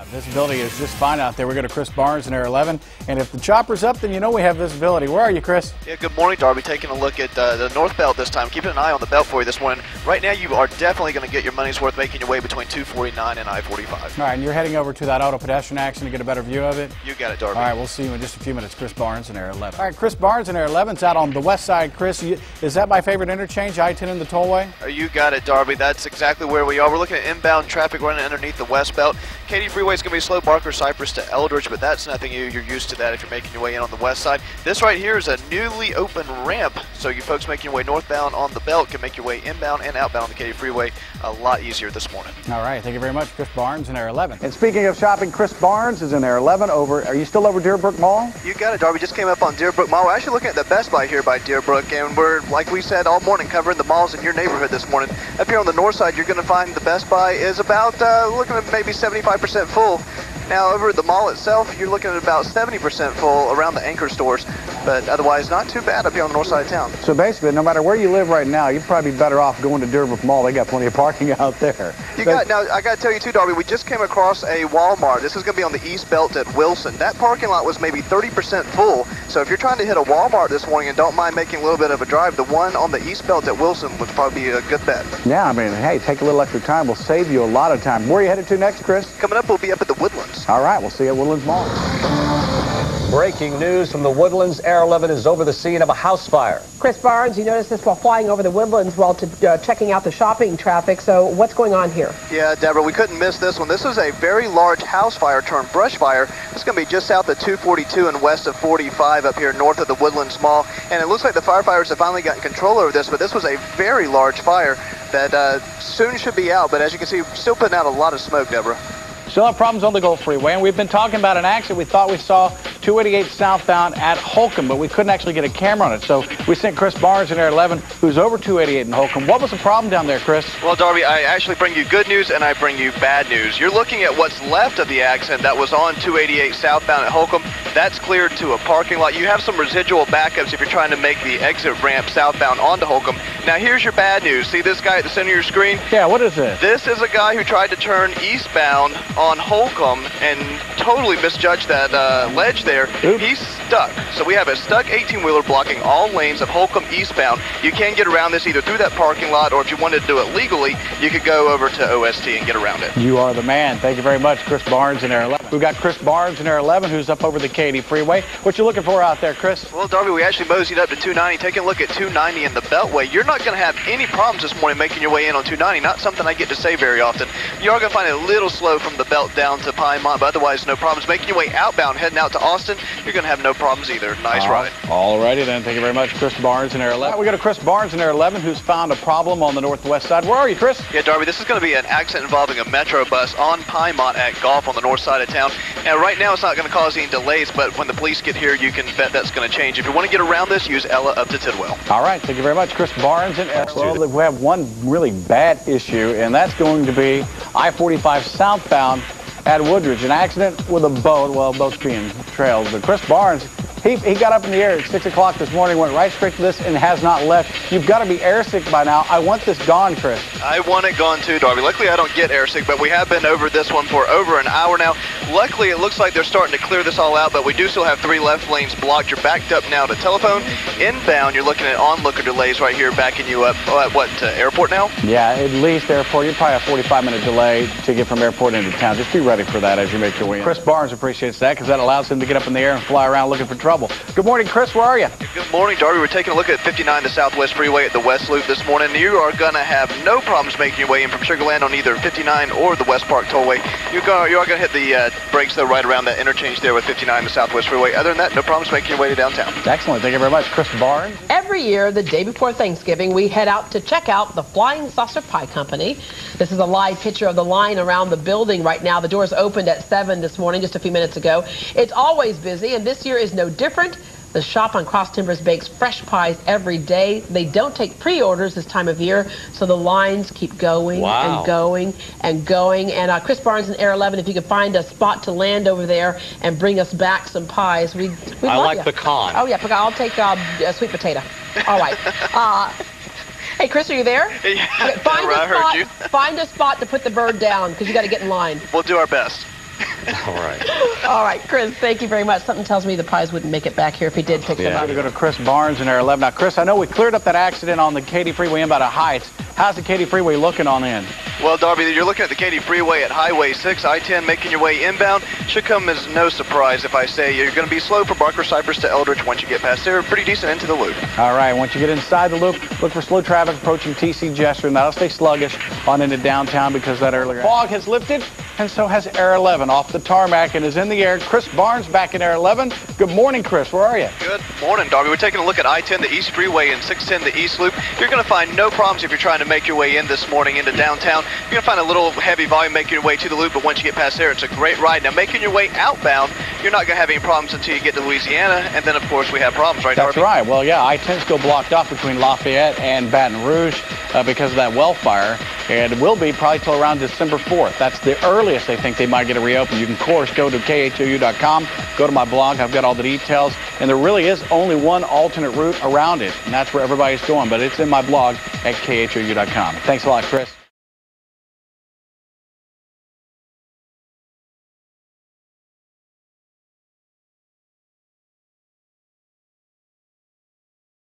Visibility is just fine out there. We go to Chris Barnes in Air 11, and if the chopper's up, then you know we have visibility. Where are you, Chris? Yeah, good morning, Darby. Taking a look at the north belt this time. Keeping an eye on the belt for you this morning. Right now, you are definitely going to get your money's worth making your way between 249 and I-45. All right, and you're heading over to that auto pedestrian action to get a better view of it? You got it, Darby. All right, we'll see you in just a few minutes. Chris Barnes in Air 11. All right, Chris Barnes in Air 11 is out on the west side. Chris, is that my favorite interchange, I-10 in the tollway? You got it, Darby. That's exactly where we are. We're looking at inbound traffic running underneath the west belt. KHOU Freeway is going to be slow, Barker, Cypress to Eldridge, but that's nothing new. You're used to that if you're making your way in on the west side. This right here is a newly open ramp, so you folks making your way northbound on the belt can make your way inbound and outbound on the KHOU Freeway a lot easier this morning. All right, thank you very much, Chris Barnes in Air 11. And speaking of shopping, Chris Barnes is in Air 11 over. Are you still over Deerbrook Mall? You got it, Darby. Just came up on Deerbrook Mall. We're actually looking at the Best Buy here by Deerbrook, and we're, like we said, all morning covering the malls in your neighborhood this morning. Up here on the north side, you're going to find the Best Buy is about looking at maybe 75% full. Now over at the mall itself, you're looking at about 70% full around the anchor stores, but otherwise not too bad up here on the north side of town. So basically, no matter where you live right now, you'd probably be better off going to Deerbrook Mall. They got plenty of parking out there. Now, I got to tell you too, Darby, we just came across a Walmart. This is going to be on the east belt at Wilson. That parking lot was maybe 30% full, so if you're trying to hit a Walmart this morning and don't mind making a little bit of a drive, the one on the east belt at Wilson would probably be a good bet. Yeah, I mean, hey, take a little extra time. We'll save you a lot of time. Where are you headed to next, Chris? Coming up, we'll be up at the Woodlands. All right, we'll see you at Woodlands Mall. Breaking news from the Woodlands. Air 11 is over the scene of a house fire. Chris Barnes, you noticed this while flying over the Woodlands while checking out the shopping traffic. So what's going on here? Yeah, Deborah, we couldn't miss this one. This is a very large house fire turned brush fire. It's going to be just south of 242 and west of 45 up here north of the Woodlands Mall. And it looks like the firefighters have finally gotten control over this, but this was a very large fire that soon should be out. But as you can see, still putting out a lot of smoke, Deborah. Still have problems on the Gulf Freeway, and we've been talking about an accident we thought we saw 288 southbound at Holcomb, but we couldn't actually get a camera on it. So we sent Chris Barnes in Air 11, who's over 288 in Holcomb. What was the problem down there, Chris? Well, Darby, I actually bring you good news and I bring you bad news. You're looking at what's left of the accident that was on 288 southbound at Holcomb. That's cleared to a parking lot. You have some residual backups if you're trying to make the exit ramp southbound onto Holcomb. Now, here's your bad news. See this guy at the center of your screen? Yeah, what is this? This is a guy who tried to turn eastbound on Holcomb and totally misjudged that ledge there. Oops. He's stuck. So we have a stuck 18-wheeler blocking all lanes of Holcomb eastbound. You can get around this either through that parking lot, or if you wanted to do it legally, you could go over to OST and get around it. You are the man. Thank you very much, Chris Barnes in Air 11. We've got Chris Barnes in Air 11, who's up over the KHOU Freeway. What you looking for out there, Chris? Well, Darby, we actually moseyed up to 290. Taking a look at 290 in the Beltway. You're not going to have any problems this morning making your way in on 290. Not something I get to say very often. You are going to find it a little slow from the belt down to Pinemont, but otherwise no problems. Making your way outbound, heading out to Austin, you're going to have no problems either. Nice ride. All righty then. Thank you very much, Chris Barnes in Air 11. We got a Chris Barnes in Air 11 who's found a problem on the northwest side. Where are you, Chris? Yeah, Darby, this is going to be an accident involving a Metro bus on Pinemont at Golf on the north side of town. Now, right now, it's not going to cause any delays, but when the police get here, you can bet that's going to change. If you want to get around this, use Ella up to Tidwell. All right. Thank you very much, Chris Barnes in Air 11. Well, we have one really bad issue, and that's going to be I-45 southbound at Woodridge. An accident with a boat. Well, boat's being trailed, but Chris Barnes, he got up in the air at 6 o'clock this morning, went right straight to this, and has not left. You've got to be airsick by now. I want this gone, Chris. I want it gone too, Darby. Luckily, I don't get airsick, but we have been over this one for over an hour now. Luckily, it looks like they're starting to clear this all out, but we do still have 3 left lanes blocked. You're backed up now to Telephone. Inbound, you're looking at onlooker delays right here, backing you up. What, airport now? Yeah, at least airport. You'd probably have a 45-minute delay to get from airport into town. Just be ready for that as you make your way in. Chris Barnes appreciates that because that allows him to get up in the air and fly around looking for trouble. Good morning, Chris. Where are you? Good morning, Darby. We're taking a look at 59, the Southwest Freeway at the West Loop this morning. You are going to have no problems making your way in from Sugarland on either 59 or the West Park Tollway. You are going to hit the brakes, though, right around that interchange there with 59, the Southwest Freeway. Other than that, no problems making your way to downtown. Excellent. Thank you very much, Chris Barnes. Every year, the day before Thanksgiving, we head out to check out the Flying Saucer Pie Company. This is a live picture of the line around the building right now. The doors opened at 7 this morning, just a few minutes ago. It's always busy, and this year is no different. The shop on Cross Timbers bakes fresh pies every day. They don't take pre-orders this time of year, so the lines keep going and going and going. And Chris Barnes in Air 11, if you could find a spot to land over there and bring us back some pies, we'd I love like you. pecan. Oh, yeah, pecan. I'll take sweet potato. All right. Hey, Chris, are you there? Yeah, okay, I heard you. Find a spot to put the bird down, because you got to get in line. We'll do our best. All right. All right, Chris, thank you very much. Something tells me the pies wouldn't make it back here if he did pick them We're up. going to go to Chris Barnes in Air 11. Now, Chris, I know we cleared up that accident on the Katy Freeway inbound at Heights. How's the Katy Freeway looking on in? Well, Darby, you're looking at the Katy Freeway at Highway 6, I-10, making your way inbound. Should come as no surprise if I say you're going to be slow from Barker Cypress to Eldridge once you get past there. Pretty decent into the loop. All right, once you get inside the loop, look for slow traffic approaching TC Jester, and that'll stay sluggish on into downtown because that earlier fog has lifted, and so has Air 11 off the tarmac and is in the air. Chris Barnes back in Air 11. Good morning, Chris. Where are you? Good morning, Darby. We're taking a look at I-10, the East Freeway, and 610, the East Loop. You're going to find no problems if you're trying to make your way in this morning into downtown. You're going to find a little heavy volume making your way to the loop, but once you get past there, it's a great ride. Now, making your way outbound, you're not going to have any problems until you get to Louisiana, and then, of course, we have problems, right, Darby? That's right. Well, yeah, I-10 still blocked off between Lafayette and Baton Rouge because of that well fire, and it will be probably till around December 4th. That's the earliest they think they might get it reopened. You can, of course, go to KHOU.com, go to my blog. I've got all the details, and there really is only one alternate route around it, and that's where everybody's going, but it's in my blog at KHOU.com. Thanks a lot, Chris.